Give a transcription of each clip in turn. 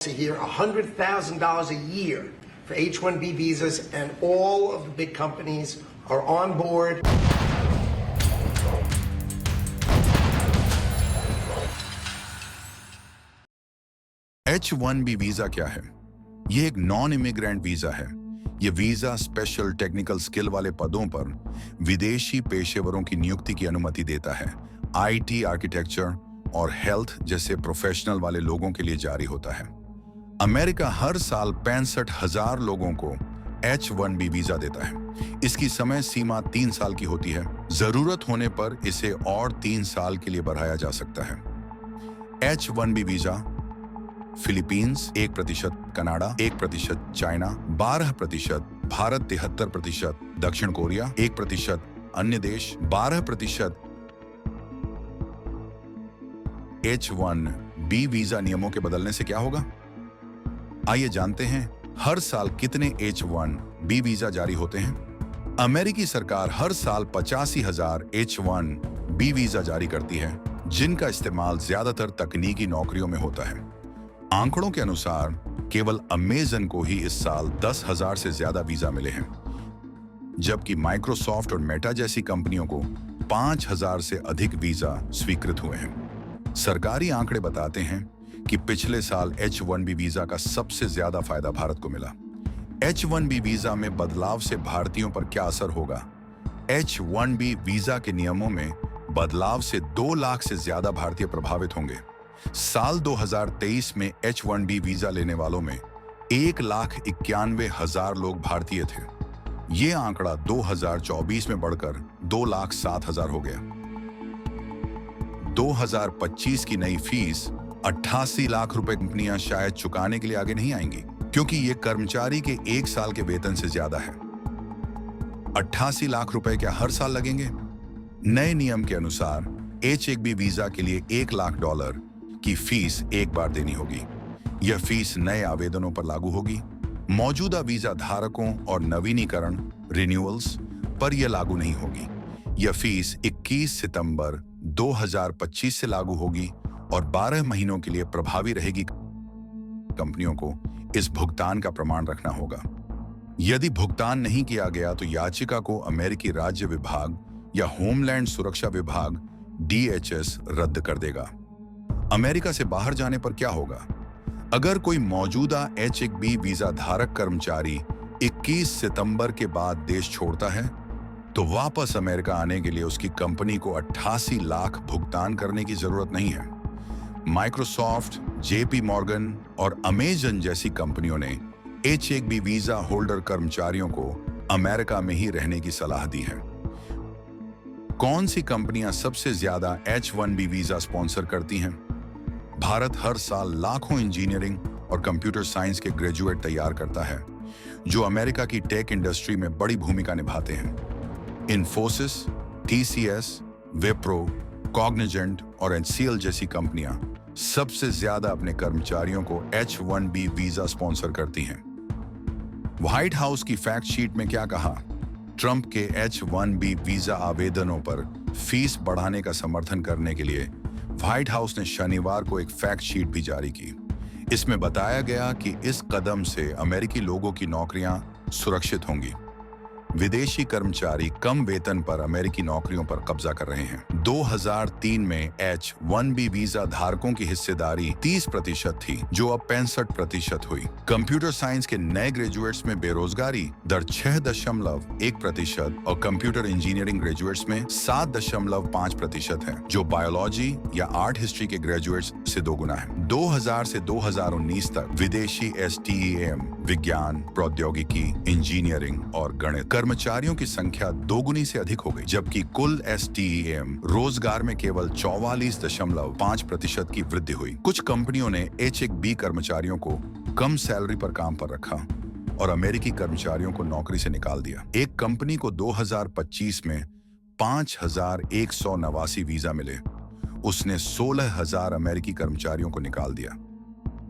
Here $100,000 a year for H-1B visas, and all of the big companies are on board. H-1B visa क्या है? ये एक non immigrant visa है। ये visa special technical skill वाले पदों पर विदेशी पेशेवरों की नियुक्ति की अनुमति देता है। आईटी, आर्किटेक्चर और हेल्थ जैसे प्रोफेशनल वाले लोगों के लिए जारी होता है। अमेरिका हर साल 65,000 लोगों को H-1B वीजा देता है। इसकी समय सीमा 3 साल की होती है। जरूरत होने पर इसे और 3 साल के लिए बढ़ाया जा सकता है। H-1B visa Philippines 1%, Canada 1%, China 12%, Bharat 73%, दक्षिण कोरिया 1%, अन्य देश 12%। H-1B वीजा नियमों के बदलने से क्या होगा? आइए जानते हैं हर साल कितने H-1B वीजा जारी होते हैं। अमेरिकी सरकार हर साल 85,000 H-1B वीजा जारी करती है, जिनका इस्तेमाल ज्यादातर तकनीकी नौकरियों में होता है। आंकड़ों के अनुसार केवल अमेजन को ही इस साल 10,000 से ज्यादा वीजा मिले हैं, जबकि माइक्रोसॉफ्ट और मेटा जैसी कंपनियों को 5,000 से अधिक वीजा स्वीकृत हुए हैं। सरकारी आंकड़े बताते हैं कि पिछले साल H-1B वीजा का सबसे ज्यादा फायदा भारत को मिला। H-1B वीजा में बदलाव से भारतीयों पर क्या असर होगा? H-1B वीजा के नियमों में बदलाव से 2 लाख से ज्यादा भारतीय प्रभावित होंगे। साल 2023 में H-1B वीजा लेने वालों में 1,91,000 लोग भारतीय थे। ये आंकड़ा 2024 में बढ़कर 2,07,000 हो गया। 2025 की नई फीस 88 लाख रुपए कंपनियां शायद चुकाने के लिए आगे नहीं आएंगी, क्योंकि ये कर्मचारी के 1 साल के वेतन से ज्यादा है। 88 लाख रुपए क्या हर साल लगेंगे? नए नियम के अनुसार H-1B वीजा के लिए $1 लाख की फीस एक बार देनी होगी। यह फीस नए आवेदनों पर लागू होगी। मौजूदा वीजा धारकों और नवीनीकरण रिन्यूअल्स पर यह लागू नहीं होगी। यह फीस 21 सितंबर 2025 से लागू होगी और 12 महीनों के लिए प्रभावी रहेगी। कंपनियों को इस भुगतान का प्रमाण रखना होगा। यदि भुगतान नहीं किया गया तो याचिका को अमेरिकी राज्य विभाग या होमलैंड सुरक्षा विभाग DHS रद्द कर देगा। अमेरिका से बाहर जाने पर क्या होगा? अगर कोई मौजूदा H-1B वीजा धारक कर्मचारी 21 सितंबर के बाद देश छोड़ता है, तो वापस अमेरिका आने के लिए उसकी कंपनी को 88 लाख भुगतान करने की जरूरत नहीं है। माइक्रोसॉफ्ट, JP मॉर्गन और अमेजन जैसी कंपनियों ने H-1B वीजा होल्डर कर्मचारियों को अमेरिका में ही रहने की सलाह दी है। कौन सी कंपनियां सबसे ज्यादा H-1B वीजा स्पॉन्सर करती हैं? भारत हर साल लाखों इंजीनियरिंग और कंप्यूटर साइंस के ग्रेजुएट तैयार करता है, जो अमेरिका की टेक इंडस्ट्री में बड़ी भूमिका निभाते हैं। इन्फोसिस, TCS, विप्रो, कॉग्निजेंट और HCL जैसी कंपनियां सबसे ज्यादा अपने कर्मचारियों को H-1B वीजा स्पॉन्सर करती हैं। व्हाइट हाउस की फैक्ट शीट में क्या कहा? ट्रंप के H-1B वीजा आवेदनों पर फीस बढ़ाने का समर्थन करने के लिए व्हाइट हाउस ने शनिवार को एक फैक्ट शीट भी जारी की। इसमें बताया गया कि इस कदम से अमेरिकी लोगों की नौकरियां सुरक्षित होंगी। विदेशी कर्मचारी कम वेतन पर अमेरिकी नौकरियों पर कब्जा कर रहे हैं। 2003 में H-1B वीजा धारकों की हिस्सेदारी 30% थी, जो अब 65% हुई। कंप्यूटर साइंस के नए ग्रेजुएट्स में बेरोजगारी दर 6.1% और कंप्यूटर इंजीनियरिंग ग्रेजुएट्स में 7.5% है, जो बायोलॉजी या आर्ट हिस्ट्री के ग्रेजुएट्स से 2 गुना है। 2000 से 2019 तक विदेशी STEM, विज्ञान, प्रौद्योगिकी, इंजीनियरिंग और गणित कर्मचारियों की संख्या 2 गुनी से अधिक हो गई, जबकि कुल STEM रोजगार में केवल 44.5% की वृद्धि हुई। कुछ कंपनियों ने H-1B कर्मचारियों को कम सैलरी पर काम पर रखा और अमेरिकी कर्मचारियों को नौकरी से निकाल दिया। एक कंपनी को 2025 में 5,189 वीजा मिले। उसने 16,000 अमेरिकी कर्मचारियों को निकाल दिया।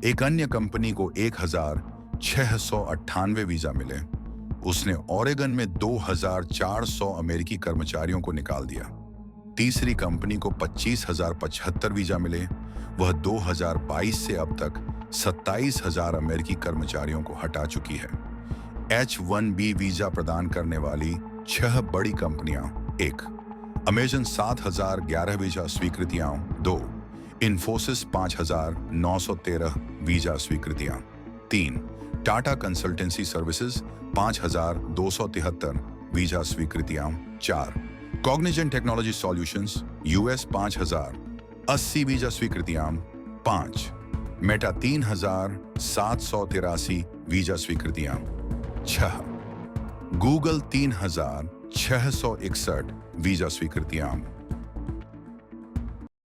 एक अन्य कंपनी को 1,698 वीजा मिले। उसने ओरेगन में 2,400 अमेरिकी कर्मचारियों को निकाल दिया। तीसरी कंपनी को 25,075 वीजा मिले। वह 2022 से अब तक 27,000 अमेरिकी कर्मचारियों को हटा चुकी है। H-1B वीजा प्रदान करने वाली 6 बड़ी कंपनियां। 1. अमेजन 7,011 वीजा स्वीकृतियां। 2. इन्फोसिस 5,913 वीजा स्वीकृतियां। 3. टाटा कंसल्टेंसी सर्विसेज 5,273 वीजा स्वीकृतियां। 4. Cognizant technology solutions US 5,080 visa स्वीकृतियां। 5. मेटा 3,783 वीजा स्वीकृतियां। 6. गूगल 3,661 वीजा स्वीकृतियां।